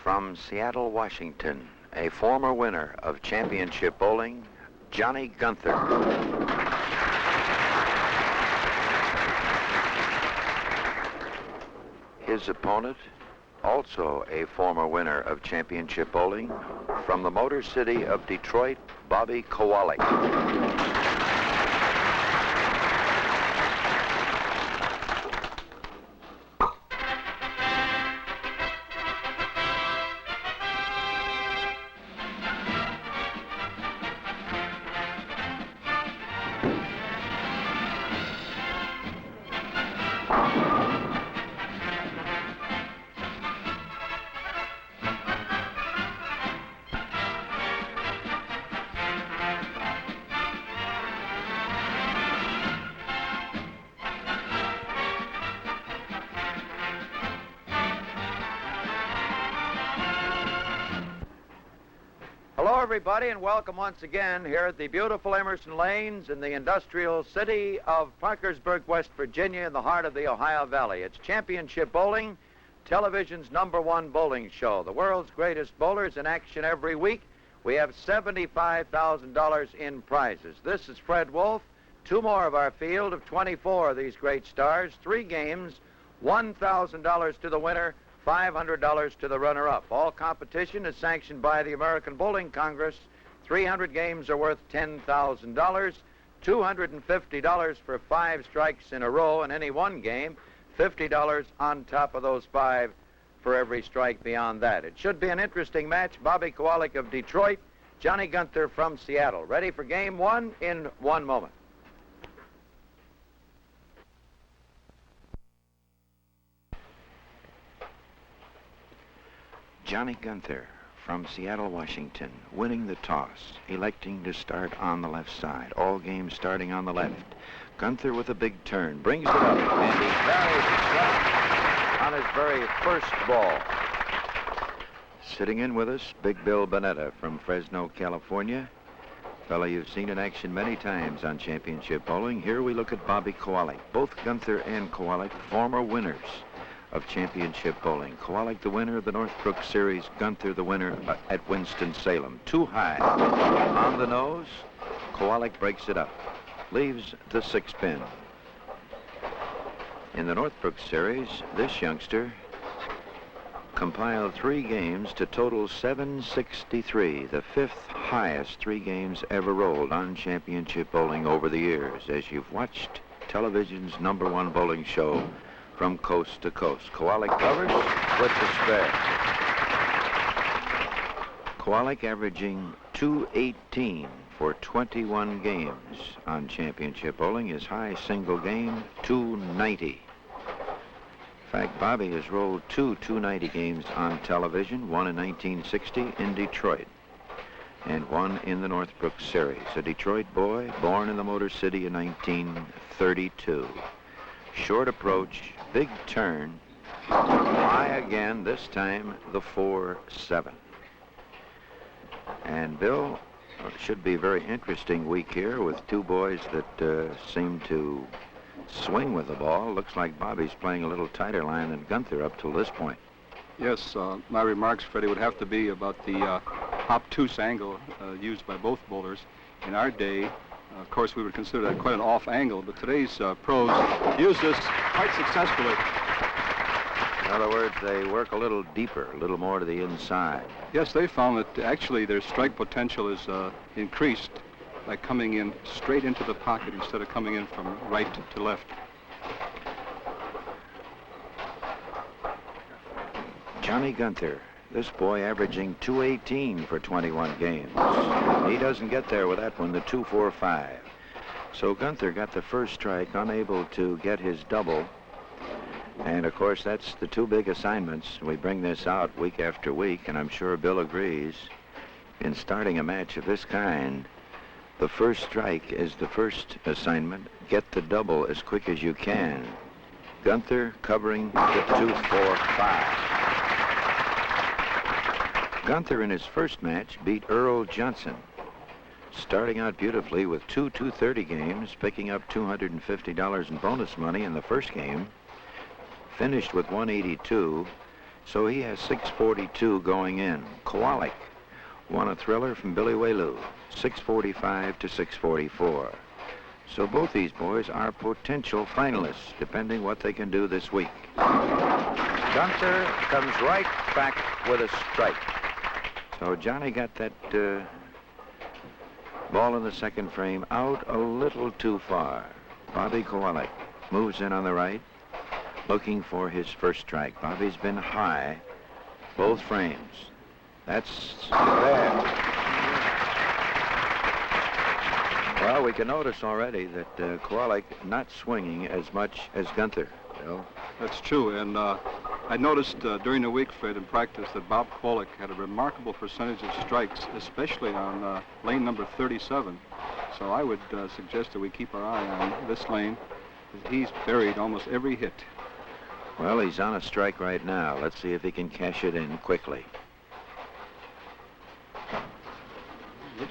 From Seattle, Washington, a former winner of championship bowling, Johnny Guenther. His opponent, also a former winner of championship bowling, from the Motor City of Detroit, Bobby Kwolek. Hello, everybody, and welcome once again here at the beautiful Emerson Lanes in the industrial city of Parkersburg, West Virginia, in the heart of the Ohio Valley. It's Championship Bowling, television's #1 bowling show. The world's greatest bowlers in action every week. We have $75,000 in prizes. This is Fred Wolf. Two more of our field of 24 of these great stars. 3 games, $1,000 to the winner, $500 to the runner-up. All competition is sanctioned by the American Bowling Congress. 300 games are worth $10,000, $250 for 5 strikes in a row in any one game, $50 on top of those 5 for every strike beyond that. It should be an interesting match. Bobby Kwolek of Detroit, Johnny Guenther from Seattle. Ready for game 1 in 1 moment. Johnny Guenther from Seattle, Washington, winning the toss, electing to start on the left side. All games starting on the left. Guenther with a big turn, brings it up, and he carries the strike on his very first ball. Sitting in with us, Big Bill Bonetta from Fresno, California. Fellow you've seen in action many times on championship bowling. Here we look at Bobby Kwolek. Both Guenther and Kwolek, former winners of championship bowling. Kwolek the winner of the Northbrook series, Guenther the winner at Winston-Salem. Too high on the nose. Kwolek breaks it up, leaves the 6-pin. In the Northbrook series, this youngster compiled 3 games to total 763, the 5th highest 3 games ever rolled on championship bowling over the years, as you've watched television's #1 bowling show from coast to coast. Kwolek covers with the spare. Kwolek averaging 218 for 21 games on championship bowling. His high single game, 290. In fact, Bobby has rolled 2 290 games on television, one in 1960 in Detroit, and one in the Northbrook series. A Detroit boy, born in the Motor City in 1932. Short approach, big turn, high again, this time the 4-7. And Bill, it should be a very interesting week here with 2 boys that seem to swing with the ball. Looks like Bobby's playing a little tighter line than Guenther up till this point. Yes, my remarks, Freddie, would have to be about the obtuse angle used by both bowlers. In our day, of course, we would consider that quite an off angle, but today's pros use this quite successfully. In other words, they work a little deeper, a little more to the inside. Yes, they found that actually their strike potential is increased by coming in straight into the pocket instead of coming in from right to left. Johnny Guenther, this boy averaging 218 for 21 games. He doesn't get there with that one, the 2-4-5. So Guenther got the first strike, unable to get his double. And of course, that's the 2 big assignments. We bring this out week after week, and I'm sure Bill agrees. In starting a match of this kind, the first strike is the first assignment. Get the double as quick as you can. Guenther covering the 2-4-5. Guenther in his first match beat Earl Johnson, starting out beautifully with 2 230 games, picking up $250 in bonus money in the first game, finished with 182, So he has 642 going in. Kwolek won a thriller from Billy Waylew, 645 to 644. So both these boys are potential finalists, depending what they can do this week. Guenther comes right back with a strike. So Johnny got that ball in the second frame out a little too far. Bobby Kwolek moves in on the right, looking for his first strike. Bobby's been high both frames. That's there. Well, we can notice already that Kwolek not swinging as much as Guenther. Bill. That's true, and I noticed during the week, Fred, in practice, that Bob Kwolek had a remarkable percentage of strikes, especially on lane number 37. So I would suggest that we keep our eye on this lane. He's buried almost every hit. Well, he's on a strike right now. Let's see if he can cash it in quickly.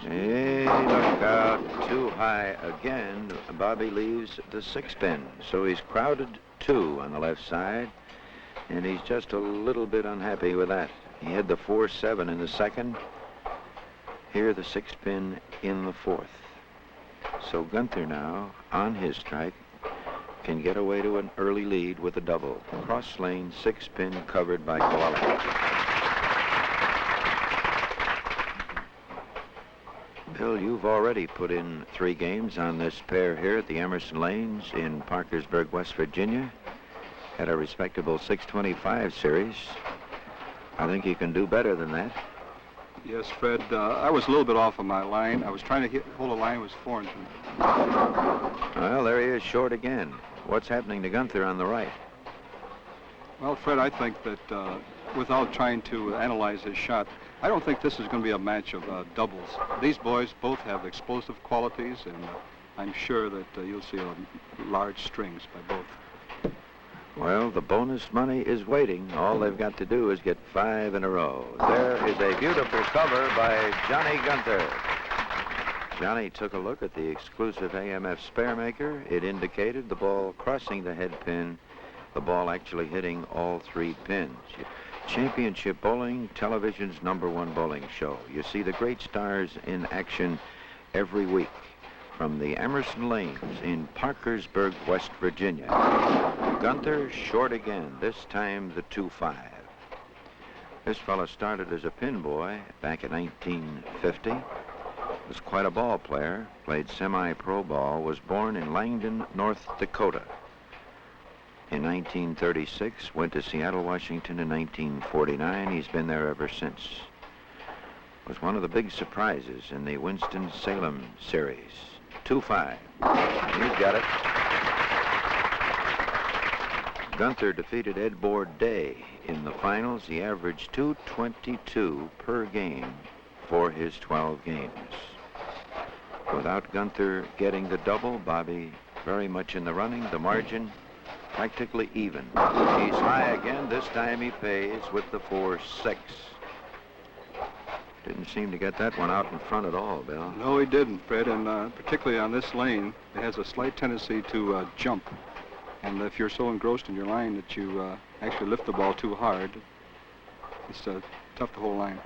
Hey, look out, too high again. Bobby leaves the 6-pin, so he's crowded 2 on the left side, and he's just a little bit unhappy with that. He had the 4-7 in the second. Here, the 6-pin in the 4th. So Guenther now, on his strike, can get away to an early lead with a double. Cross lane, 6-pin covered by Kwolek. Bill, you've already put in 3 games on this pair here at the Emerson Lanes in Parkersburg, West Virginia. Had a respectable 625 series. I think you can do better than that. Yes, Fred. I was a little bit off on my line. I was trying to hold a line that was foreign to me. Well, there he is, short again. What's happening to Guenther on the right? Well, Fred, I think that without trying to analyze his shot, I don't think this is going to be a match of doubles. These boys both have explosive qualities, and I'm sure that you'll see large strings by both. Well, the bonus money is waiting. All they've got to do is get 5 in a row. There is a beautiful cover by Johnny Guenther. Johnny took a look at the exclusive AMF spare maker. It indicated the ball crossing the head pin, the ball actually hitting all 3 pins. Championship Bowling, television's #1 bowling show. You see the great stars in action every week from the Emerson Lanes in Parkersburg, West Virginia. Guenther short again, this time the 2-5. This fella started as a pin boy back in 1950. Was quite a ball player, played semi-pro ball, was born in Langdon, North Dakota. In 1936, went to Seattle, Washington in 1949. He's been there ever since. Was one of the big surprises in the Winston-Salem series. 2-5. He's got it. Guenther defeated Ed Bourday in the finals. He averaged 222 per game for his 12 games. Without Guenther getting the double, Bobby very much in the running. The margin practically even. He's high again. This time he pays with the 4-6. Didn't seem to get that one out in front at all, Bill. No, he didn't, Fred, and particularly on this lane, it has a slight tendency to jump. And if you're so engrossed in your line that you actually lift the ball too hard, it's tough to hold line.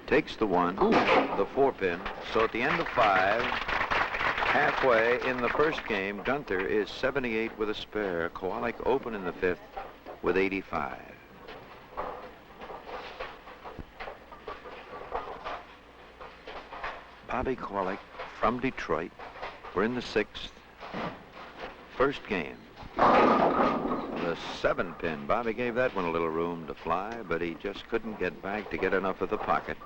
Takes the 1, ooh, the 4-pin. So at the end of 5, halfway in the first game, Guenther is 78 with a spare. Kwolek open in the 5th with 85. Bobby Kwolek from Detroit. We're in the 6th. First game. The 7-pin. Bobby gave that one a little room to fly, but he just couldn't get back to get enough of the pocket.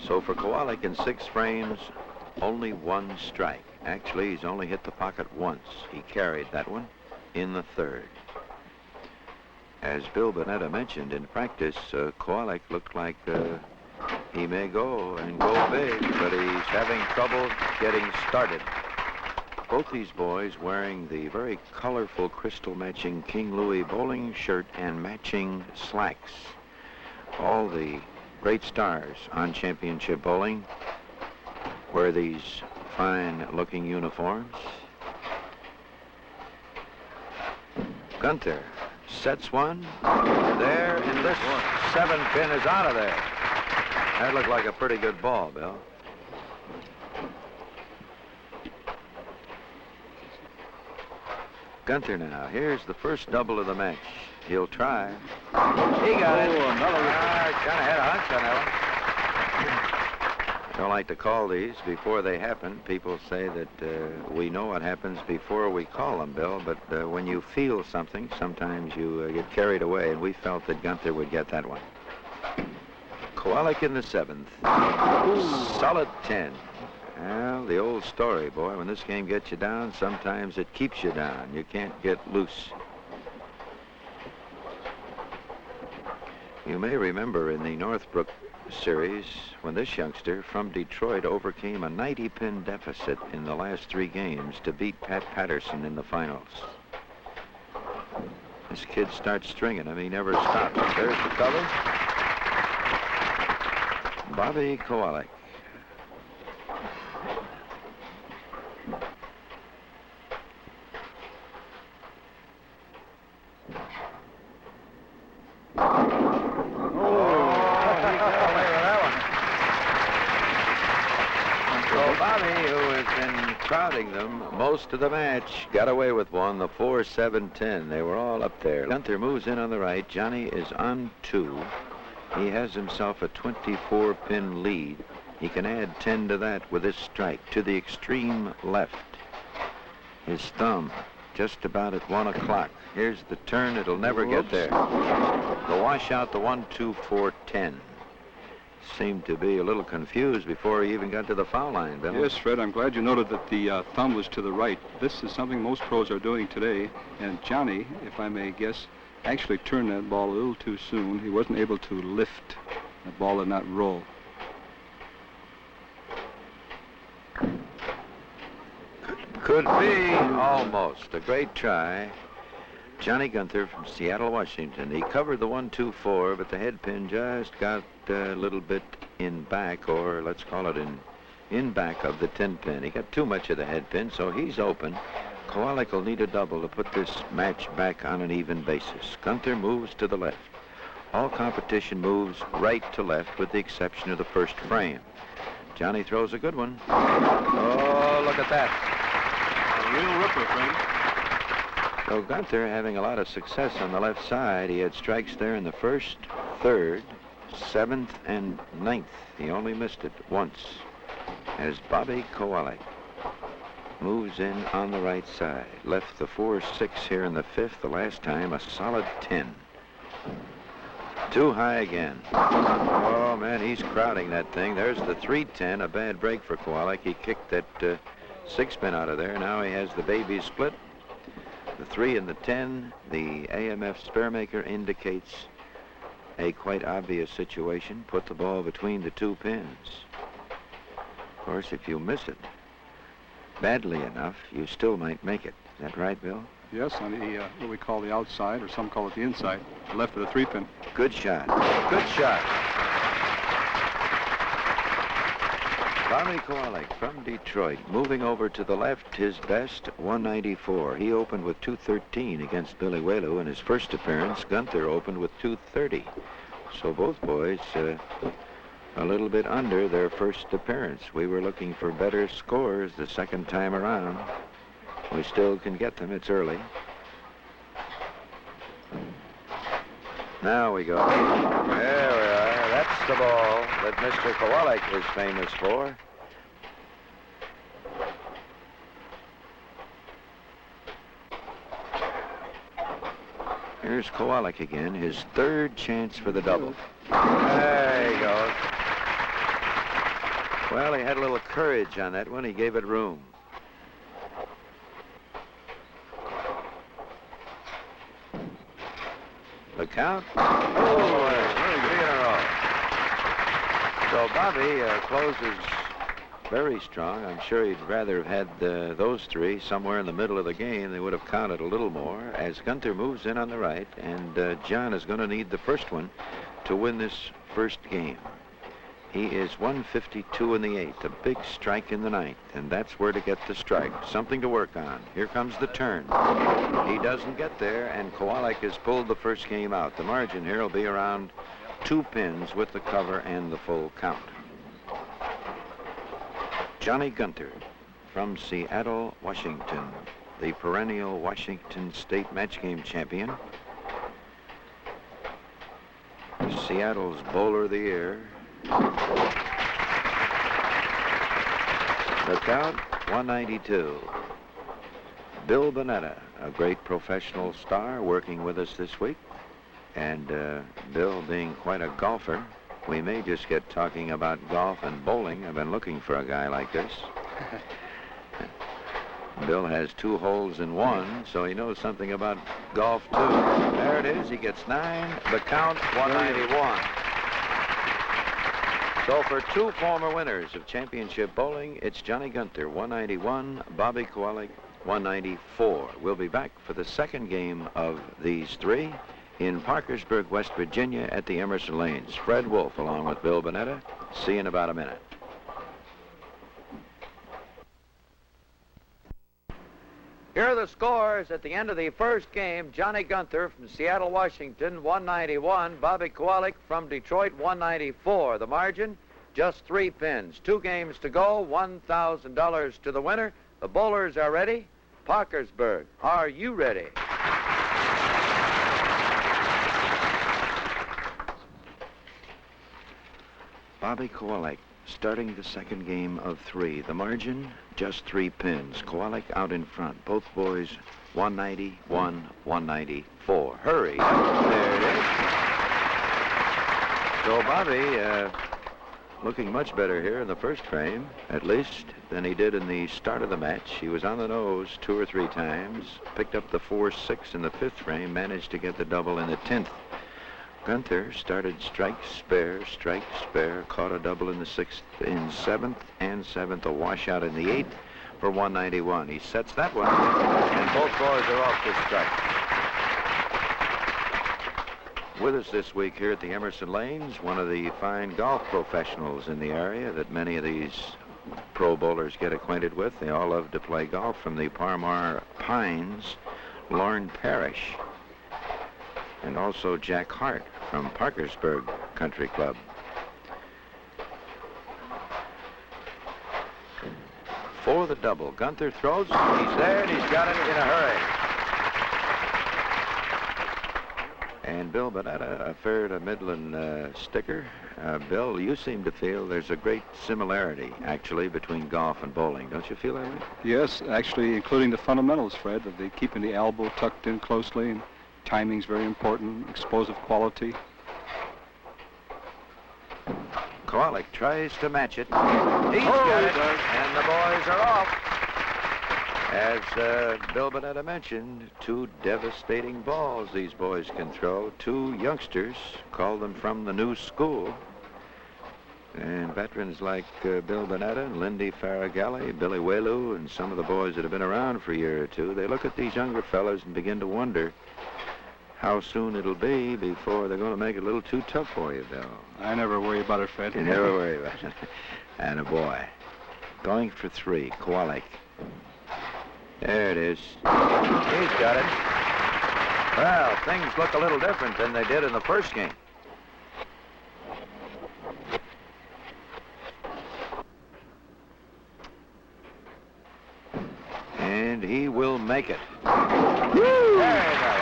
So for Kwolek in 6 frames, only 1 strike. Actually, he's only hit the pocket once. He carried that one in the 3rd. As Bill Bonetta mentioned in practice, Kwolek looked like he may go and go big, but he's having trouble getting started. Both these boys wearing the very colorful crystal matching King Louis bowling shirt and matching slacks. All the great stars on championship bowling wear these fine-looking uniforms. Guenther Sets one. There, and this 7-pin is out of there. That looked like a pretty good ball, Bill. Guenther now. Here's the first double of the match. He'll try. He got it. Another. Kind of had a hunch on that one. I don't like to call these before they happen. People say that we know what happens before we call them, Bill, but when you feel something, sometimes you get carried away, and we felt that Guenther would get that one. Kwolek in the 7th. Solid 10. Well, the old story, boy. When this game gets you down, sometimes it keeps you down. You can't get loose. You may remember in the Northbrook series when this youngster from Detroit overcame a 90-pin deficit in the last 3 games to beat Pat Patterson in the finals. This kid starts stringing him. He never stops. There's the cover. Bobby Kwolek. Crowding them most of the match, got away with one, the 4-7-10. They were all up there. Guenther moves in on the right. Johnny is on 2. He has himself a 24-pin lead. He can add 10 to that with his strike to the extreme left. His thumb just about at 1 o'clock. Here's the turn. It'll never get there. The washout, the 1-2-4-10. Seemed to be a little confused before he even got to the foul line, Bill. Yes, Fred, I'm glad you noted that the thumb was to the right. This is something most pros are doing today, and Johnny, if I may guess, actually turned that ball a little too soon. He wasn't able to lift. The ball did not roll. Could be almost. A great try. Johnny Guenther from Seattle, Washington. He covered the 1-2-4, but the head pin just got a little bit in back, or let's call it in back of the 10-pin. He got too much of the head pin, so he's open. Kwolek will need a double to put this match back on an even basis. Guenther moves to the left. All competition moves right to left with the exception of the first frame. Johnny throws a good one. Oh, look at that. A real ripper, friend. So Guenther having a lot of success on the left side. He had strikes there in the 1st, 3rd, 7th, and 9th. He only missed it once. As Bobby Kwolek moves in on the right side. Left the 4-6 here in the 5th. The last time, a solid 10. Too high again. Oh, man, he's crowding that thing. There's the 3-10, a bad break for Kwolek. He kicked that 6-pin out of there. Now he has the baby split. The 3 and the 10, the AMF Sparemaker indicates a quite obvious situation. Put the ball between the 2 pins. Of course, if you miss it badly enough, you still might make it. Is that right, Bill? Yes, on the what we call the outside, or some call it the inside, the left of the 3-pin. Good shot. Good shot. Bobby Kwolek from Detroit, moving over to the left, his best, 194. He opened with 213 against Billy Whaley in his first appearance. Guenther opened with 230. So both boys a little bit under their first appearance. We were looking for better scores the second time around. We still can get them. It's early. Now we go. There we are. That's the ball that Mr. Kwolek is famous for. Here's Kwolek again, his 3rd chance for the double. There he goes. Well, he had a little courage on that one. He gave it room. The count. Oh, very good. 3 in a row. So Bobby closes very strong. I'm sure he'd rather have had those 3 somewhere in the middle of the game. They would have counted a little more. As Guenther moves in on the right, and John is going to need the first one to win this first game. He is 152 in the 8th, a big strike in the 9th, and that's where to get the strike. Something to work on. Here comes the turn. He doesn't get there, and Kwolek has pulled the first game out. The margin here will be around 2 pins with the cover and the full count. Johnny Guenther from Seattle, Washington, the perennial Washington State match game champion. Seattle's bowler of the year. The count, 192. Bill Bonetta, a great professional star, working with us this week. And Bill being quite a golfer, we may just get talking about golf and bowling. I've been looking for a guy like this. Bill has 2 holes in 1, so he knows something about golf, too. There it is. He gets 9. The count, 191. So for 2 former winners of championship bowling, it's Johnny Guenther, 191, Bobby Kwolek, 194. We'll be back for the second game of these 3 in Parkersburg, West Virginia at the Emerson Lanes. Fred Wolf along with Bill Bonetta. See you in about a minute. Here are the scores at the end of the first game. Johnny Guenther from Seattle, Washington, 191. Bobby Kwolek from Detroit, 194. The margin, just 3 pins. 2 games to go, $1,000 to the winner. The bowlers are ready. Parkersburg, are you ready? Bobby Kwolek starting the second game of 3. The margin, just 3 pins. Kwolek out in front. Both boys, 191, 194. Hurry. There it is. So Bobby looking much better here in the first frame, at least, than he did in the start of the match. He was on the nose 2 or 3 times, picked up the 4-6 in the 5th frame, managed to get the double in the 10th. Guenther started strike, spare, caught a double in the 6th, in 7th, and 7th, a washout in the 8th for 191. He sets that one, and both boys are off the strike. With us this week here at the Emerson Lanes, one of the fine golf professionals in the area that many of these pro bowlers get acquainted with. They all love to play golf. From the Parmar Pines, Lorne Parrish. And also Jack Hart from Parkersburg Country Club. For the double, Guenther throws. He's there, and he's got it in a hurry. And Bill Bonetta, a fair to Midland sticker. Bill, you seem to feel there's a great similarity, actually, between golf and bowling. Don't you feel that way? Yes, actually, including the fundamentals, Fred, of the keeping the elbow tucked in closely. And timing's very important, explosive quality. Kwolek tries to match it. He's got it, and the boys are off. As Bill Bonetta mentioned, 2 devastating balls these boys can throw. 2 youngsters, call them from the new school. And veterans like Bill Bonetta and Lindy Faragalli, Billy Welu, and some of the boys that have been around for a year or 2, they look at these younger fellas and begin to wonder how soon it'll be before they're going to make it a little too tough for you, Bill. I never worry about it, Fred. You never worry about it. And a boy. Going for 3, Kwolek. There it is. He's got it. Well, things look a little different than they did in the first game. And he will make it. Woo! There you go.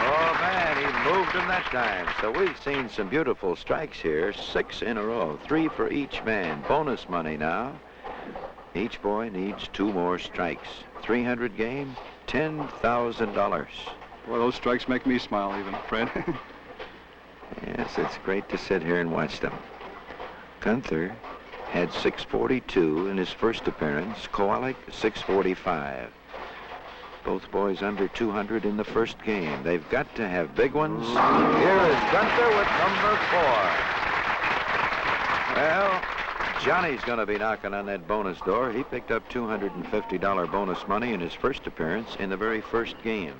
Oh, man, he moved him that time. So we've seen some beautiful strikes here. 6 in a row, 3 for each man. Bonus money now. Each boy needs 2 more strikes. 300 game, $10,000. Well, those strikes make me smile even, Fred. Yes, it's great to sit here and watch them. Guenther had 642 in his first appearance. Kwolek, 645. Both boys under 200 in the first game. They've got to have big ones. Here is Guenther with number 4. Well, Johnny's going to be knocking on that bonus door. He picked up $250 bonus money in his first appearance in the very first game.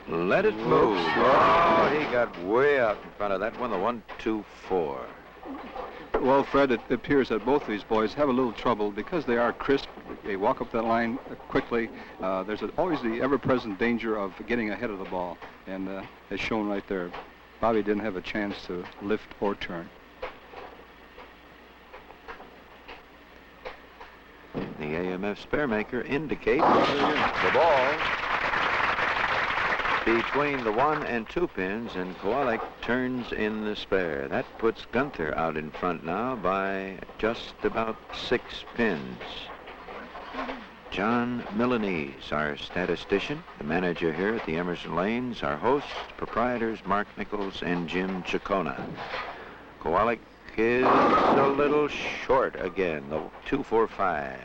Let it move. Oh, he got way out in front of that one, the 1-2-4. Well, Fred, it appears that both of these boys have a little trouble because they are crisp. They walk up that line quickly. There's always the ever-present danger of getting ahead of the ball, and as shown right there, Bobby didn't have a chance to lift or turn. The AMF Sparemaker indicates the ball between the 1 and 2 pins, and Kwolek turns in the spare. That puts Guenther out in front now by just about 6 pins. John Milanese, our statistician, the manager here at the Emerson Lanes, our hosts, proprietors Mark Nichols and Jim Ciccona. Kwolek is a little short again, the 2-4-5.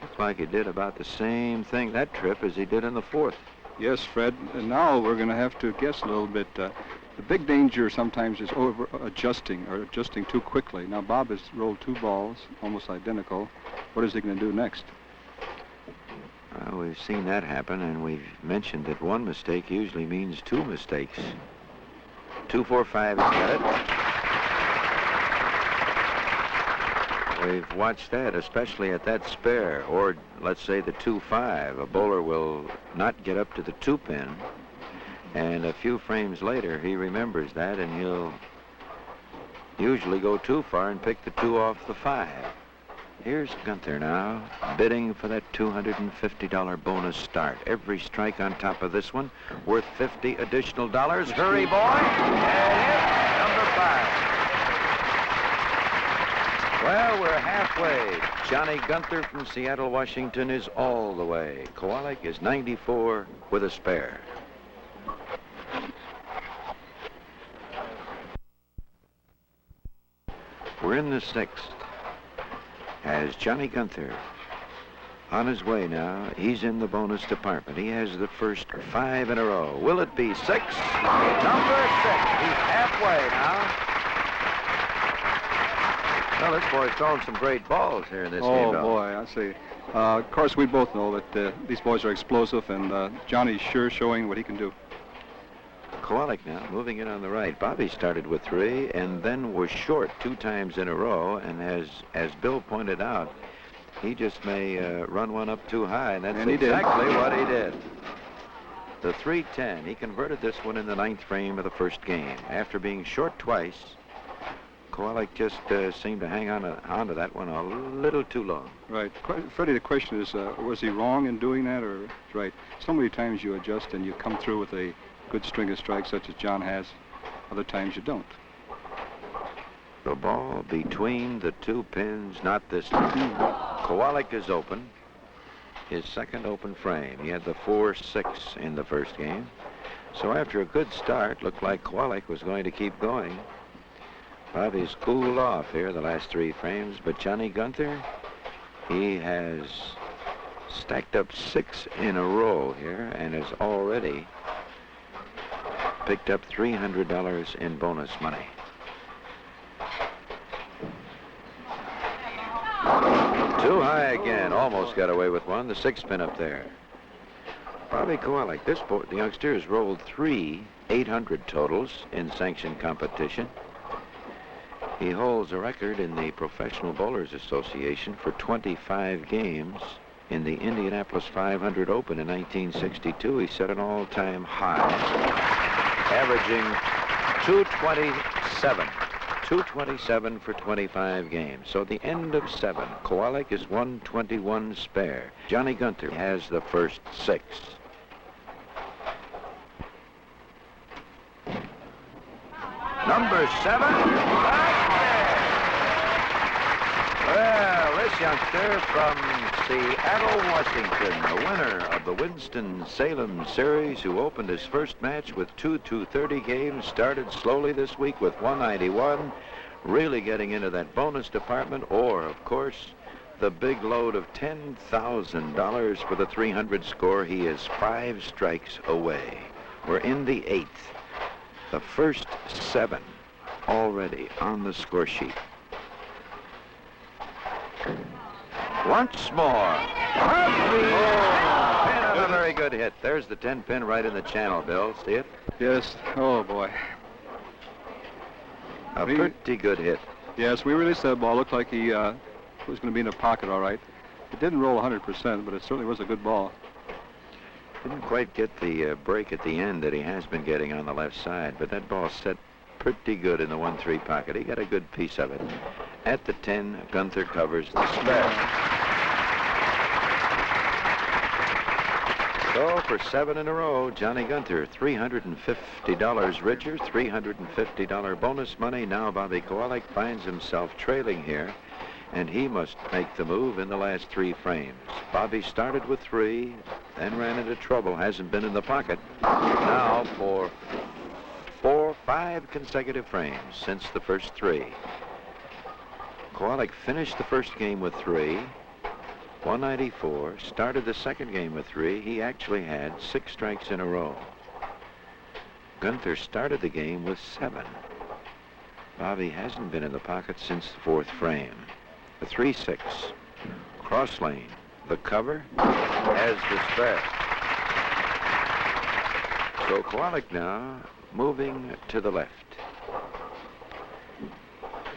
Looks like he did about the same thing that trip as he did in the 4th. Yes, Fred, and now we're going to have to guess a little bit. The big danger sometimes is over-adjusting or adjusting too quickly. Now, Bob has rolled 2 balls, almost identical. What is he going to do next? Well, we've seen that happen, and we've mentioned that 1 mistake usually means 2 mistakes. 2-4-5, he's got it. We've watched that, especially at that spare, or let's say the 2-5. A bowler will not get up to the 2 pin, and a few frames later he remembers that, and he'll usually go too far and pick the 2 off the 5. Here's Guenther now, bidding for that $250 bonus start. Every strike on top of this one worth $50 additional. Hurry, boy! And number 5. Well, we're halfway. Johnny Guenther from Seattle, Washington is all the way. Kwolek is 94 with a spare. We're in the 6th. As Johnny Guenther on his way now, he's in the bonus department. He has the first 5 in a row. Will it be 6? Number 6. He's halfway now. Well, this boy's throwing some great balls here in this game. Oh, boy, I see. Of course, we both know that these boys are explosive, and Johnny's sure showing what he can do. Kwolek now moving in on the right. Bobby started with 3 and then was short 2 times in a row, and as Bill pointed out, he just may run one up too high, and that's exactly what he did. The 3-10, he converted this one in the 9th frame of the first game. After being short twice, Kwolek just seemed to hang onto that one a little too long. Right. Freddie, the question is, was he wrong in doing that, or right? So many times you adjust and you come through with a good string of strikes such as John has. Other times you don't. The ball between the 2 pins, not this time. Kwolek is open. His second open frame. He had the 4-6 in the first game. So after a good start, looked like Kwolek was going to keep going. Bobby's cooled off here the last 3 frames, but Johnny Guenther, he has stacked up 6 in a row here and has already picked up $300 in bonus money. Too high again, almost got away with one, the 6 pin up there. Bobby Kwolek, the youngster has rolled 3 800 totals in sanctioned competition. He holds a record in the Professional Bowlers Association for 25 games. In the Indianapolis 500 Open in 1962, he set an all-time high, averaging 227 for 25 games. So the end of 7, Kwolek is 121 spare. Johnny Guenther has the first 6. Number 7. Well, this youngster from Seattle, Washington, the winner of the Winston-Salem series, who opened his first match with 2 230 games, started slowly this week with 191, really getting into that bonus department, or, of course, the big load of $10,000 for the 300 score. He is 5 strikes away. We're in the 8th. The first 7 already on the score sheet. Once more. A very good hit. There's the 10-pin right in the channel, Bill. See it? Yes. Oh, boy. A pretty good hit. Yes, we released that ball. Looked like he was going to be in the pocket all right. It didn't roll 100%, but it certainly was a good ball. Didn't quite get the break at the end that he has been getting on the left side, but that ball set pretty good in the 1-3 pocket. He got a good piece of it. At the 10, Guenther covers the spare. So for 7 in a row, Johnny Guenther, $350 richer, $350 bonus money. Now Bobby Kwolek finds himself trailing here, and he must make the move in the last 3 frames. Bobby started with 3, then ran into trouble, hasn't been in the pocket. Now for 5 consecutive frames since the first 3. Kwolek finished the first game with 3. 194, started the second game with 3. He actually had 6 strikes in a row. Guenther started the game with 7. Bobby hasn't been in the pocket since the 4th frame. The 3-6, cross lane, the cover, as the spare. So Kwolek now moving to the left.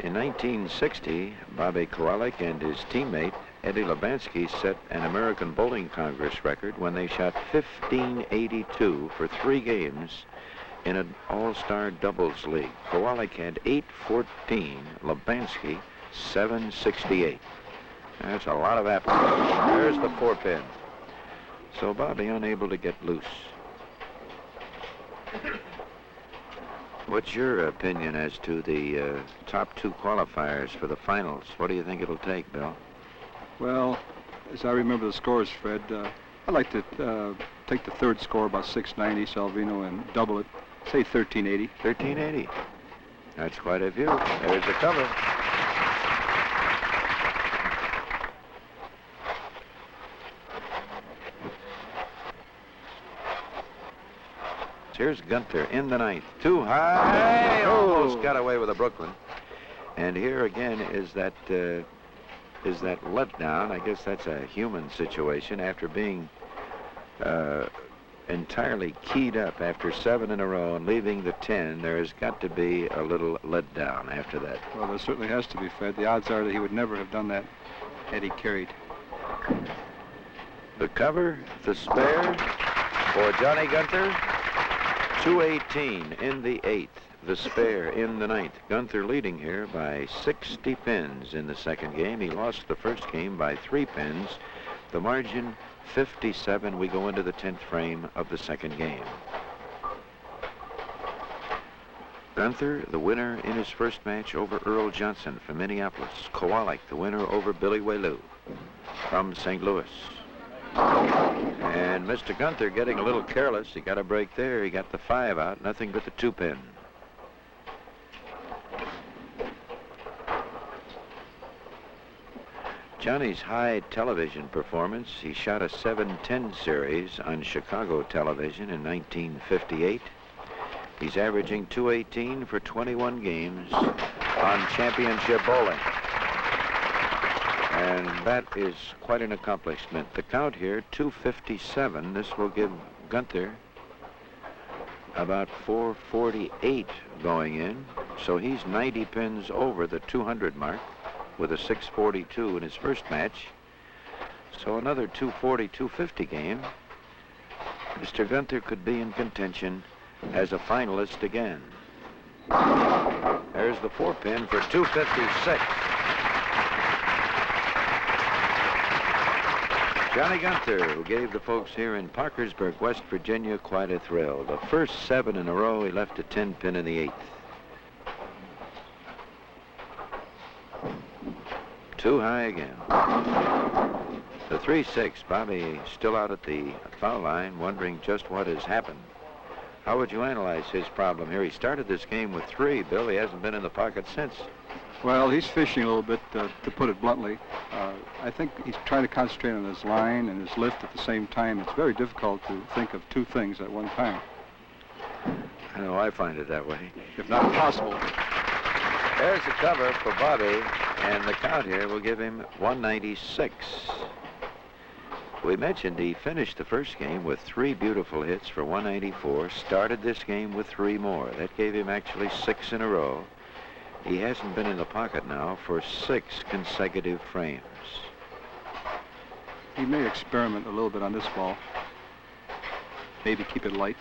In 1960, Bobby Kwolek and his teammate Eddie Lubansky set an American Bowling Congress record when they shot 1582 for 3 games in an all-star doubles league. Kwolek had 814, Lubansky 768. That's a lot of apples. There's the 4-pin. So Bobby unable to get loose. What's your opinion as to the top 2 qualifiers for the finals? What do you think it'll take, Bill? Well, as I remember the scores, Fred, I'd like to take the 3rd score, about 690, Salvino, and double it, say 1380. 1380. That's quite a view. There's the cover. Here's Guenther in the 9th. Too high. Almost got away with a Brooklyn. And here again is that letdown. I guess that's a human situation after being entirely keyed up after 7 in a row and leaving the 10. There has got to be a little letdown after that. Well, there certainly has to be, Fred. The odds are that he would never have done that had he carried. The cover, the spare for Johnny Guenther. 218 in the 8th. The spare in the 9th. Guenther leading here by 60 pins in the second game. He lost the first game by 3 pins. The margin 57. We go into the 10th frame of the second game. Guenther, the winner in his first match over Earl Johnson from Minneapolis. Kwolek, the winner over Billy Waylew from St. Louis. And Mr. Guenther getting a little careless. He got a break there. He got the 5 out. Nothing but the 2-pin. Johnny's high television performance. He shot a 7-10 series on Chicago television in 1958. He's averaging 218 for 21 games on championship bowling. And that is quite an accomplishment. The count here, 257. This will give Guenther about 448 going in. So he's 90 pins over the 200 mark with a 642 in his first match. So another 240, 250 game. Mr. Guenther could be in contention as a finalist again. There's the 4-pin for 256. Johnny Guenther, who gave the folks here in Parkersburg, West Virginia, quite a thrill. The first 7 in a row, he left a 10-pin in the 8th. Too high again. The 3-6, Bobby still out at the foul line, wondering just what has happened. How would you analyze his problem here? He started this game with 3, Bill. He hasn't been in the pocket since. Well, he's fishing a little bit, to put it bluntly. I think he's trying to concentrate on his line and his lift at the same time. It's very difficult to think of 2 things at one time. I know, I find it that way. If not impossible. There's the cover for Bobby, and the count here will give him 196. We mentioned he finished the first game with 3 beautiful hits for 194, started this game with 3 more. That gave him actually 6 in a row. He hasn't been in the pocket now for 6 consecutive frames. He may experiment a little bit on this ball. Maybe keep it light.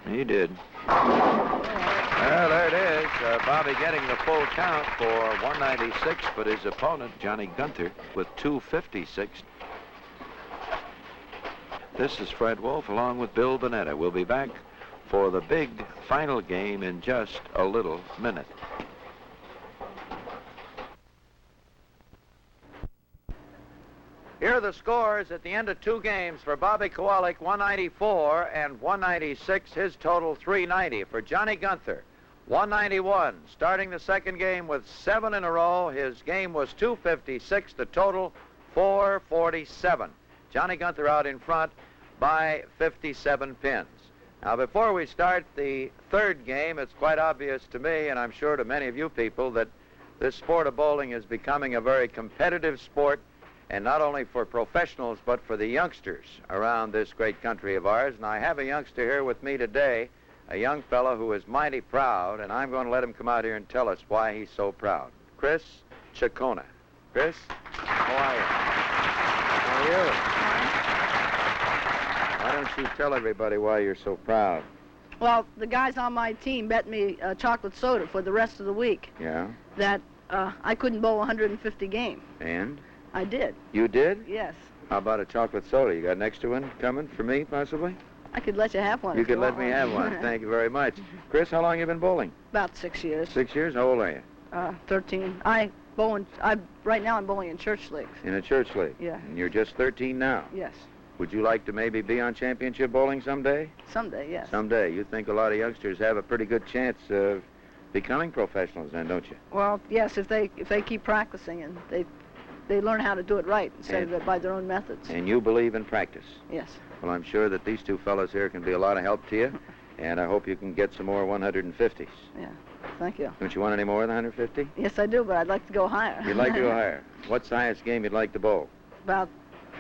He did. Well, there it is. Bobby getting the full count for 196, but his opponent, Johnny Guenther, with 256. This is Fred Wolf along with Bill Bonetta. We'll be back for the big final game in just a little minute. Here are the scores at the end of 2 games for Bobby Kwolek, 194 and 196. His total 390. For Johnny Guenther, 191. Starting the second game with 7 in a row. His game was 256. The total 447. Johnny Guenther out in front by 57 pins. Now, before we start the third game, it's quite obvious to me, and I'm sure to many of you people, that this sport of bowling is becoming a very competitive sport, and not only for professionals, but for the youngsters around this great country of ours. And I have a youngster here with me today, a young fellow who is mighty proud, and I'm going to let him come out here and tell us why he's so proud. Chris Ciccone. Chris, how are you? How are you? Why don't you tell everybody why you're so proud? Well, the guys on my team bet me chocolate soda for the rest of the week. Yeah? That I couldn't bowl 150 game. And? I did. You did? Yes. How about a chocolate soda? You got an extra one coming for me, possibly? I could let you have one. You if could you let want me have one. Thank you very much. Chris, how long you been bowling? About 6 years. 6 years? How old are you? 13. Right now I'm bowling in church leagues. In a church league? Yeah. And you're just 13 now? Yes. Would you like to maybe be on championship bowling someday? Someday, yes. Someday. You think a lot of youngsters have a pretty good chance of becoming professionals then, don't you? Well, yes, if they keep practicing and they learn how to do it right instead of by their own methods. And you believe in practice? Yes. Well, I'm sure that these 2 fellows here can be a lot of help to you, and I hope you can get some more 150s. Yeah. Thank you. Don't you want any more than 150? Yes, I do, but I'd like to go higher. You'd like to go higher. What's the highest game you'd like to bowl? About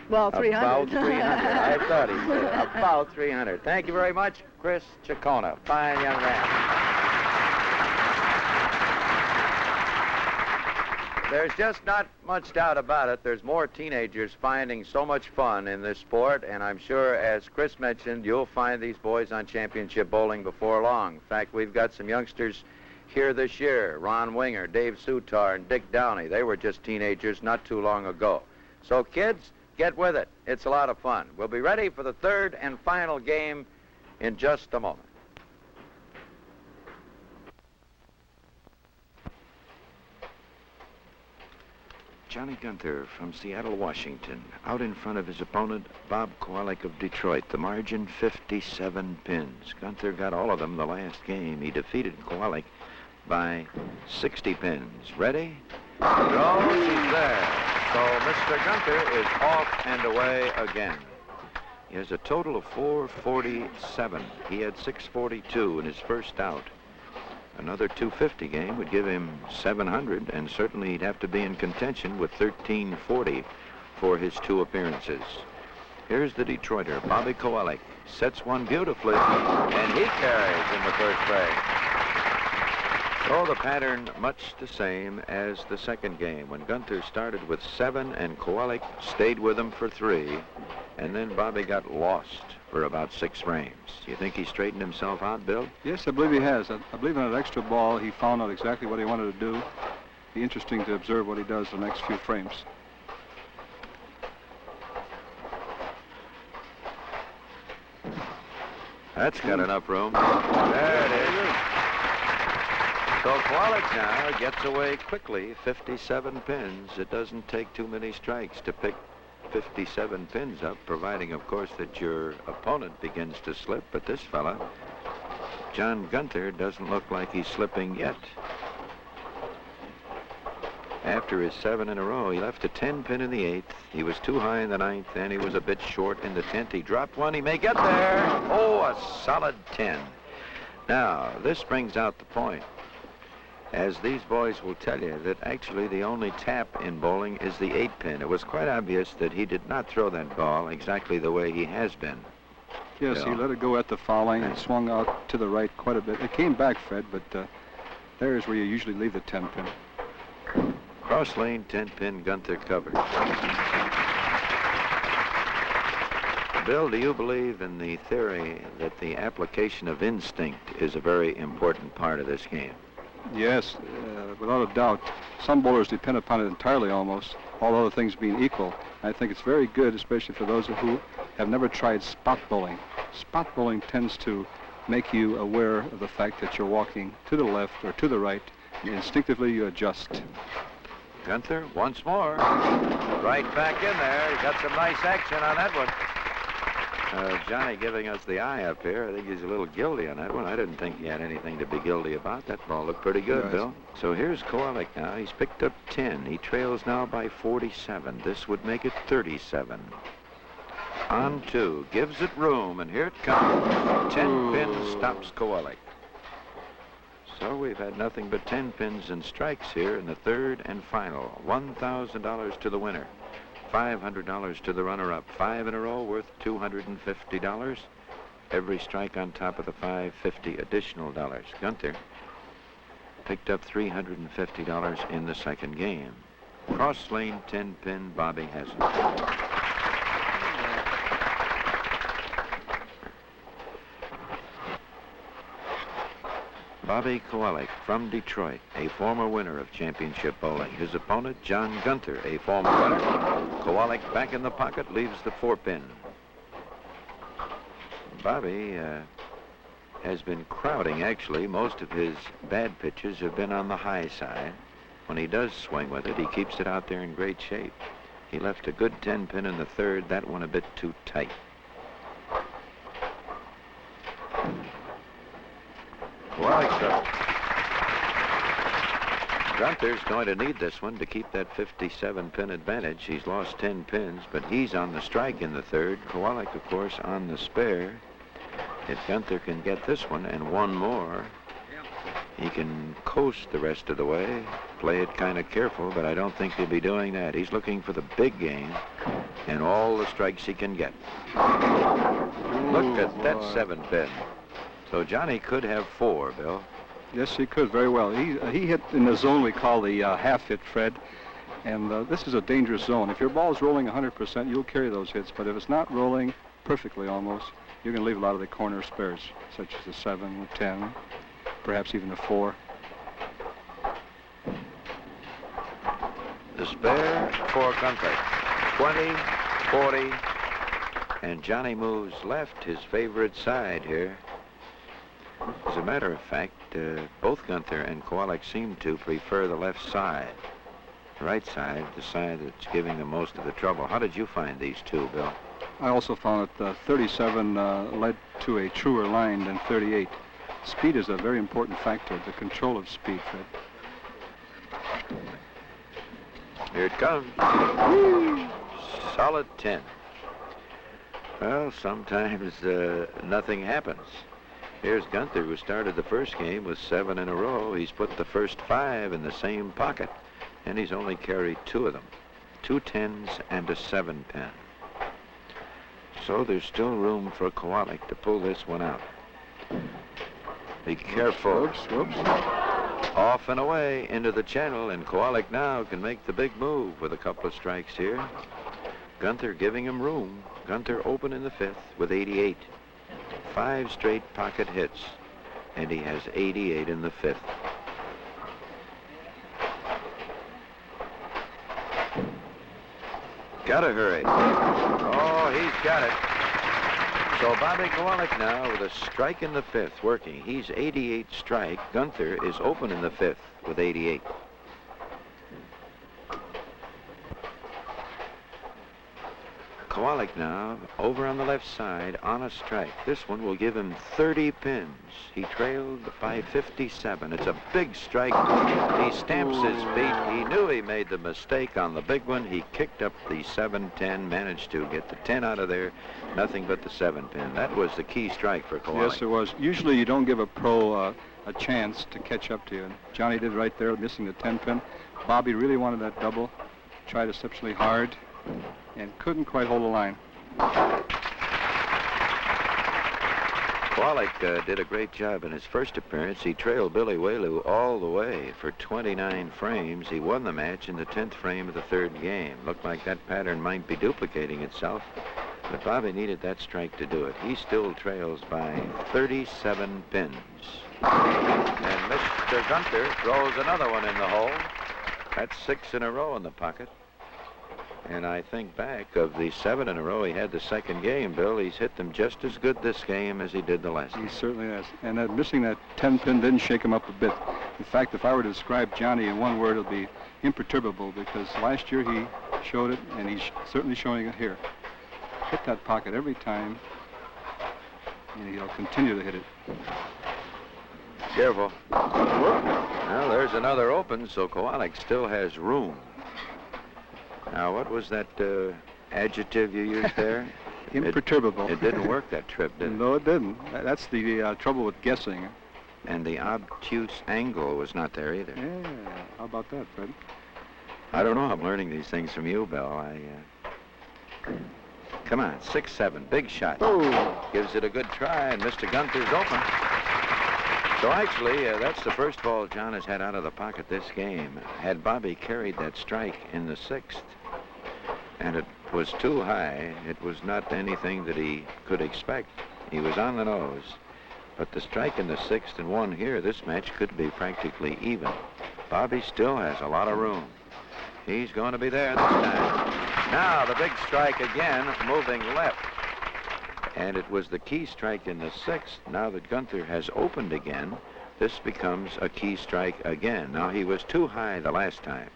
300. About 300. I thought he said about 300. Thank you very much, Chris Ciccone. Fine young man. There's just not much doubt about it. There's more teenagers finding so much fun in this sport, and I'm sure, as Chris mentioned, you'll find these boys on championship bowling before long. In fact, we've got some youngsters here this year. Ron Winger, Dave Sutar, and Dick Downey. They were just teenagers not too long ago. So, kids, get with it. It's a lot of fun. We'll be ready for the third and final game in just a moment. Johnny Guenther from Seattle, Washington, out in front of his opponent, Bob Kwolek of Detroit. The margin, 57 pins. Guenther got all of them the last game. He defeated Kwolek by 60 pins. Ready? Goes, he's there. So Mr. Guenther is off and away again. He has a total of 447. He had 642 in his first out. Another 250 game would give him 700, and certainly he'd have to be in contention with 1340 for his 2 appearances. Here's the Detroiter, Bobby Kwolek. Sets one beautifully, and he carries in the first frame. So the pattern much the same as the second game, when Guenther started with 7 and Kwolek stayed with him for 3, and then Bobby got lost for about 6 frames. You think he straightened himself out, Bill? Yes, I believe he has. I believe in that extra ball, he found out exactly what he wanted to do. Be interesting to observe what he does the next few frames. That's got enough room. There it is. So Kwolek now gets away quickly, 57 pins. It doesn't take too many strikes to pick 57 pins up, providing, of course, that your opponent begins to slip. But this fella, John Guenther, doesn't look like he's slipping yet. After his 7 in a row, he left a 10-pin in the 8th. He was too high in the 9th, and he was a bit short in the 10th. He dropped one. He may get there. Oh, a solid 10. Now, this brings out the point. as these boys will tell you, that actually the only tap in bowling is the 8-pin. It was quite obvious that he did not throw that ball exactly the way he has been. Yes, he let it go at the foul line and swung out to the right quite a bit. It came back, Fred, but there's where you usually leave the 10-pin. Cross lane, 10-pin, Guenther covered. Bill, do you believe in the theory that the application of instinct is a very important part of this game? Yes, without a doubt. Some bowlers depend upon it entirely almost, all other things being equal. I think it's very good, especially for those who have never tried spot bowling. Spot bowling tends to make you aware of the fact that you're walking to the left or to the right, and instinctively you adjust. Guenther, once more. Right back in there. He got some nice action on that one. Johnny giving us the eye up here. I think he's a little guilty on that one. I didn't think he had anything to be guilty about. That ball looked pretty good, Bill. So here's Kwolek now. He's picked up 10. He trails now by 47. This would make it 37. On 2. Gives it room, and here it comes. 10 pins stops Kwolek. So we've had nothing but 10 pins and strikes here in the third and final. $1,000 to the winner. $500 to the runner-up. 5 in a row worth $250. Every strike on top of the $550 additional dollars. Guenther picked up $350 in the second game. Cross lane, 10-pin, Bobby hasn't. Bobby Kwolek from Detroit, a former winner of championship bowling. His opponent, John Guenther, a former winner. Kwolek back in the pocket, leaves the 4-pin. Bobby has been crowding, actually. Most of his bad pitches have been on the high side. When he does swing with it, he keeps it out there in great shape. He left a good 10-pin in the third, that one a bit too tight. Guenther's going to need this one to keep that 57-pin advantage. He's lost 10 pins, but he's on the strike in the third. Kwolek, of course, on the spare. If Guenther can get this one and one more, he can coast the rest of the way, play it kind of careful, but I don't think he'll be doing that. He's looking for the big game and all the strikes he can get. Look at that 7-pin. So Johnny could have 4, Bill. Yes, he could very well. He hit in the zone we call the half hit, Fred. And this is a dangerous zone. If your ball's rolling 100%, you'll carry those hits. But if it's not rolling perfectly almost, you're going to leave a lot of the corner spares, such as the 7, the 10, perhaps even the 4. The spare for Guenther. 20, 40, and Johnny moves left, his favorite side here. As a matter of fact, both Guenther and Kwolek seem to prefer the left side. The right side, the side that's giving them most of the trouble. How did you find these two, Bill? I also found that 37 led to a truer line than 38. Speed is a very important factor, the control of speed, Fred. Here it comes. Solid 10. Well, sometimes nothing happens. Here's Guenther, who started the first game with 7 in a row. He's put the first 5 in the same pocket, and he's only carried 2 of them. 2 10s and a 7-pin. So there's still room for Kwolek to pull this one out. Be careful. Whoops. Off and away into the channel, and Kwolek now can make the big move with a couple of strikes here. Guenther giving him room. Guenther open in the 5th with 88. 5 straight pocket hits, and he has 88 in the 5th. Gotta hurry. Oh, he's got it. So Bobby Kwolek now with a strike in the 5th working. He's 88 strike. Guenther is open in the 5th with 88. Kwolek now over on the left side on a strike. This one will give him 30 pins. He trailed by 57. It's a big strike. He stamps his feet. He knew he made the mistake on the big one. He kicked up the 7-10, managed to get the 10 out of there. Nothing but the 7-pin. That was the key strike for Kwolek. Yes, it was. Usually you don't give a pro a chance to catch up to you. And Johnny did right there, missing the 10-pin. Bobby really wanted that double, tried exceptionally hard, and couldn't quite hold the line. Kwolek did a great job in his first appearance. He trailed Billy Whaley all the way for 29 frames. He won the match in the 10th frame of the third game. Looked like that pattern might be duplicating itself, but Bobby needed that strike to do it. He still trails by 37 pins. And Mr. Guenther throws another one in the hole. That's 6 in a row in the pocket. And I think back of the 7 in a row he had the second game, Bill, he's hit them just as good this game as he did the last. He certainly has. And missing that 10-pin didn't shake him up a bit. In fact, if I were to describe Johnny in one word, it would be imperturbable, because last year he showed it, and he's certainly showing it here. Hit that pocket every time, and he'll continue to hit it. Careful. Well, there's another open, so Kwolek still has room. Now, what was that adjective you used there? Imperturbable. It didn't work that trip, did it? No, it didn't. That's the trouble with guessing. And the obtuse angle was not there either. Yeah, how about that, Fred? I don't know. I'm learning these things from you, Bill. Come on, 6-7, big shot. Oh. Gives it a good try, and Mr. Guenther's open. So actually, that's the first ball John has had out of the pocket this game. Had Bobby carried that strike in the 6th, and it was too high, it was not anything that he could expect. He was on the nose. But the strike in the 6th and one here, this match could be practically even. Bobby still has a lot of room. He's going to be there this time. Now the big strike again, moving left. And it was the key strike in the 6th. Now that Guenther has opened again, this becomes a key strike again. Now, he was too high the last time.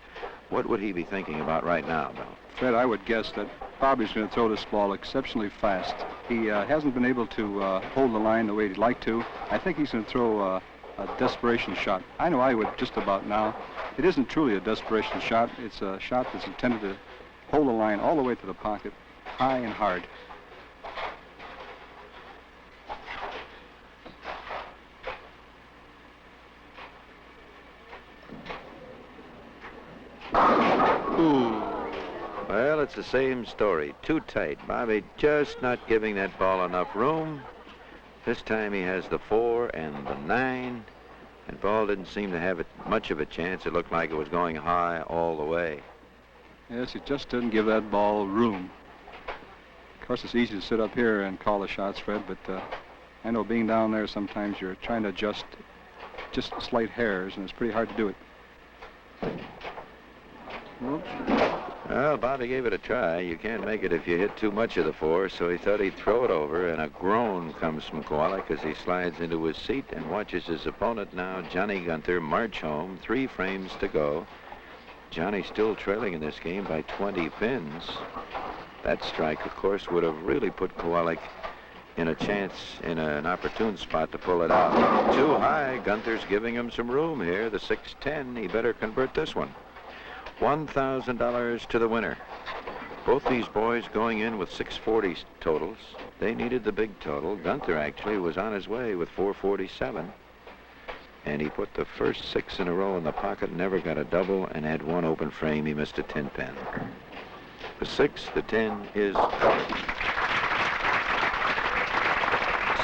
What would he be thinking about right now, Bill? Fred, I would guess that Bobby's going to throw this ball exceptionally fast. He hasn't been able to hold the line the way he'd like to. I think he's going to throw a desperation shot. I know I would just about now. It isn't truly a desperation shot. It's a shot that's intended to hold the line all the way to the pocket, high and hard. Ooh. Well, it's the same story. Too tight. Bobby just not giving that ball enough room. This time he has the 4 and the 9. And ball didn't seem to have much of a chance. It looked like it was going high all the way. Yes, he just didn't give that ball room. Of course, it's easy to sit up here and call the shots, Fred, but I know being down there sometimes you're trying to adjust just slight hairs, and it's pretty hard to do it. Well, Bobby gave it a try. You can't make it if you hit too much of the 4, so he thought he'd throw it over, and a groan comes from Kwolek as he slides into his seat and watches his opponent now, Johnny Guenther, march home. 3 frames to go. Johnny still trailing in this game by 20 pins. That strike, of course, would have really put Kwolek in a chance, in an opportune spot to pull it out. Too high. Guenther's giving him some room here. The 6-10. He better convert this one. $1,000 to the winner. Both these boys going in with 640 totals. They needed the big total. Guenther actually was on his way with 447. And he put the first 6 in a row in the pocket, never got a double, and had 1 open frame. He missed a 10-pin. The 6, the 10 is covered.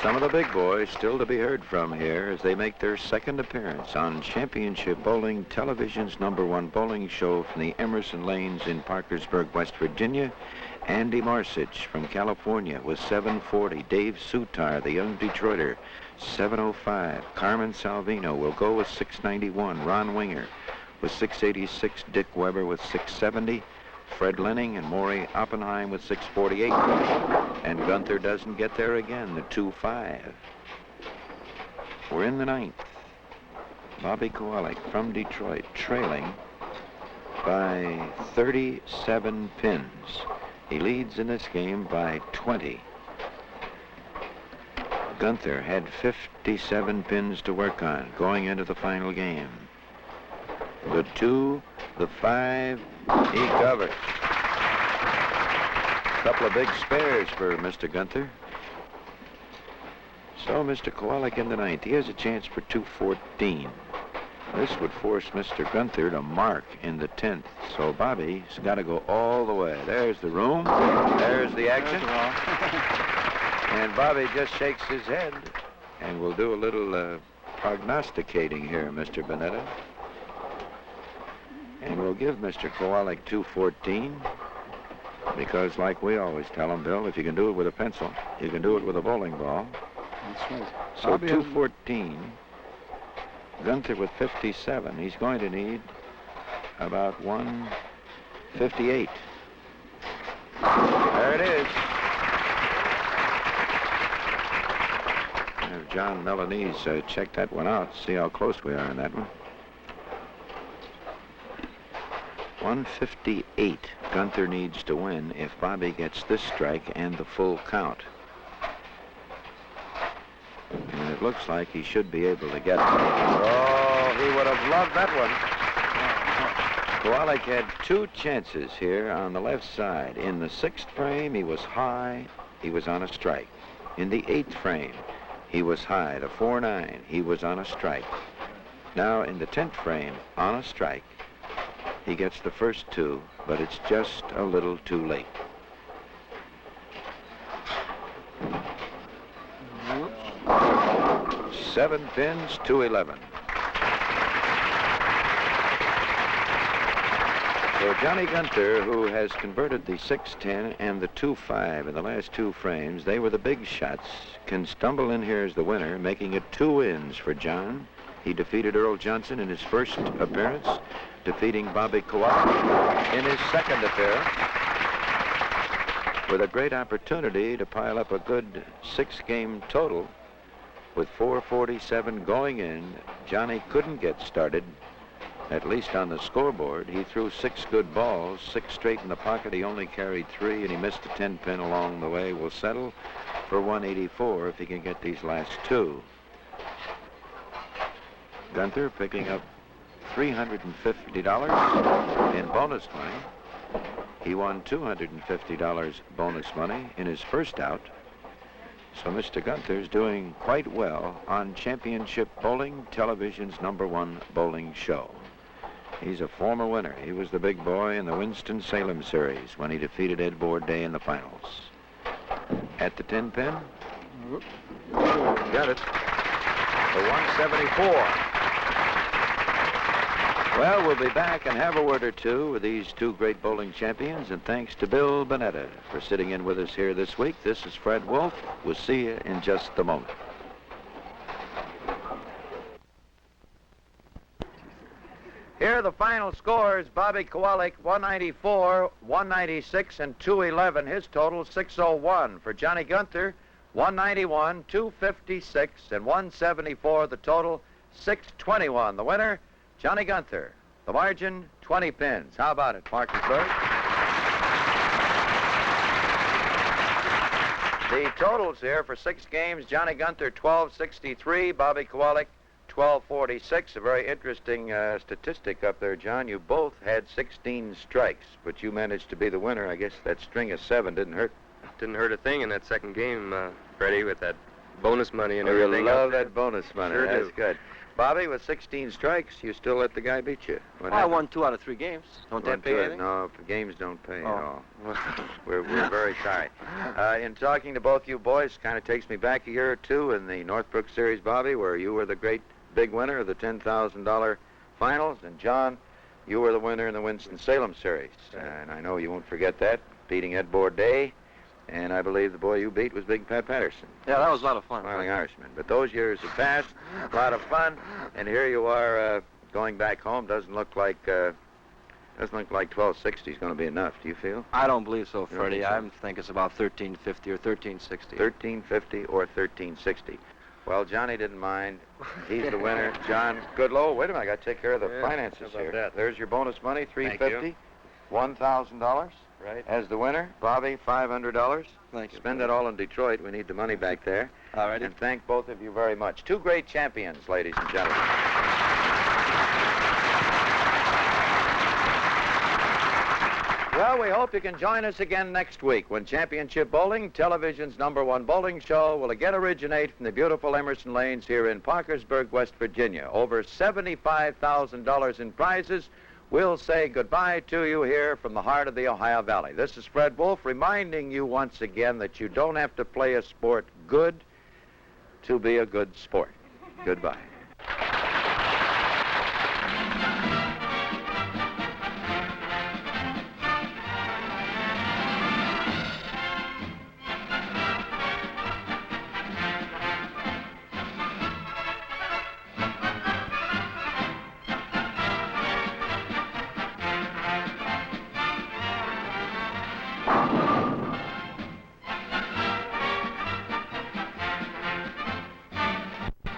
Some of the big boys still to be heard from here as they make their second appearance on Championship Bowling Television's #1 bowling show from the Emerson Lanes in Parkersburg, West Virginia. Andy Marsich from California with 740. Dave Sutar, the young Detroiter, 705. Carmen Salvino will go with 691. Ron Winger with 686. Dick Weber with 670. Fred Lenning and Maury Oppenheim with 648. And Guenther doesn't get there again, the 2-5. We're in the 9th. Bobby Kwolek from Detroit trailing by 37 pins. He leads in this game by 20. Guenther had 57 pins to work on going into the final game. The 2, the 5, he covered. Couple of big spares for Mr. Guenther. So Mr. Kwolek in the ninth. He has a chance for 214. This would force Mr. Guenther to mark in the 10th. So Bobby's got to go all the way. There's the room. There's the action. And Bobby just shakes his head. And we'll do a little prognosticating here, Mr. Bonetta. And we'll give Mr. Kwolek 214. Because like we always tell him, Bill, if you can do it with a pencil, you can do it with a bowling ball. That's right. So Bobby 214. Guenther with 57. He's going to need about 158. There it is. Have John Milanese check that one out, see how close we are in that one. 158 Guenther needs to win if Bobby gets this strike and the full count. And it looks like he should be able to get it. Oh, he would have loved that one. Kwolek had two chances here on the left side. In the 6th frame, he was high. He was on a strike. In the 8th frame, he was high to 4-9. He was on a strike. Now, in the 10th frame, on a strike, he gets the first two, but it's just a little too late. Seven pins, 211. So Johnny Guenther, who has converted the 6-10 and the 2-5 in the last two frames, they were the big shots, can stumble in here as the winner, making it 2 wins for John. He defeated Earl Johnson in his first appearance, defeating Bobby Kwolek in his second appearance, with a great opportunity to pile up a good 6-game total. With 447 going in, Johnny couldn't get started, at least on the scoreboard. He threw 6 good balls, 6 straight in the pocket. He only carried 3, and he missed a 10-pin along the way. Will settle for 184 if he can get these last 2. Guenther picking up $350 in bonus money. He won $250 bonus money in his first out. So Mr. Guenther's doing quite well on Championship Bowling Television's #1 bowling show. He's a former winner. He was the big boy in the Winston-Salem series when he defeated Ed Bourday in the finals. At the 10-pin. Got it. For 174. Well, we'll be back and have a word or two with these two great bowling champions, and thanks to Bill Bonetta for sitting in with us here this week. This is Fred Wolf. We'll see you in just a moment. Here are the final scores. Bobby Kwolek, 194, 196, and 211. His total, 601. For Johnny Guenther, 191, 256, and 174. The total, 621. The winner, Johnny Guenther. The margin, 20 pins. How about it, Parkersburg? The totals here for 6 games, Johnny Guenther, 1263, Bobby Kwolek, 1246. A very interesting statistic up there, John. You both had 16 strikes, but you managed to be the winner. I guess that string of 7 didn't hurt. Didn't hurt a thing in that second game, Freddie, with that bonus money and You everything. love that bonus money. Sure That's do. good. Bobby, with 16 strikes, you still let the guy beat you. What I happened? won 2 out of 3 games. Don't that pay anything? No, games don't pay at Oh. all. We're very sorry. In talking to both you boys, kind of takes me back a year or two in the Northbrook series, Bobby, where you were the great big winner of the $10,000 finals, and John, you were the winner in the Winston-Salem series. And I know you won't forget that, beating Ed Bourday, and I believe the boy you beat was Big Pat Patterson. Yeah, that was a lot of fun. Smiling Irishman. But those years have passed, a lot of fun, and here you are going back home. Doesn't look like 1260 is going to be enough. Do you feel? I don't believe so, You don't Freddie. think so? I think it's about 1350 or 1360. 1350 or 1360. Well, Johnny didn't mind. He's the winner. John Goodlow. Wait a minute, I got to take care of the finances how about here. that? There's your bonus money, Thank $350, $1,000. Right. As the winner, Bobby, $500. Thank you. Spend it all in Detroit. We need the money back there. All righty. And thank both of you very much. Two great champions, ladies and gentlemen. Well, we hope you can join us again next week when Championship Bowling, television's #1 bowling show, will again originate from the beautiful Emerson Lanes here in Parkersburg, West Virginia. Over $75,000 in prizes. We'll say goodbye to you here from the heart of the Ohio Valley. This is Fred Wolf reminding you once again that you don't have to play a sport good to be a good sport. Goodbye.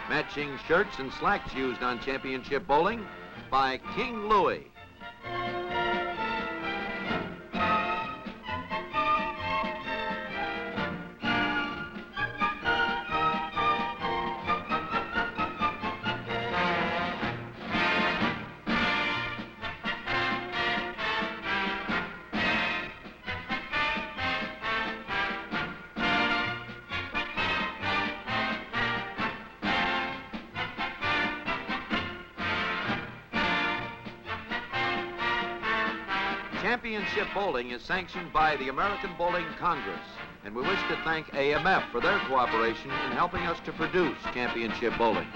Matching shirts and slacks used on Championship Bowling by King Louie. Championship Bowling is sanctioned by the American Bowling Congress, and we wish to thank AMF for their cooperation in helping us to produce Championship Bowling.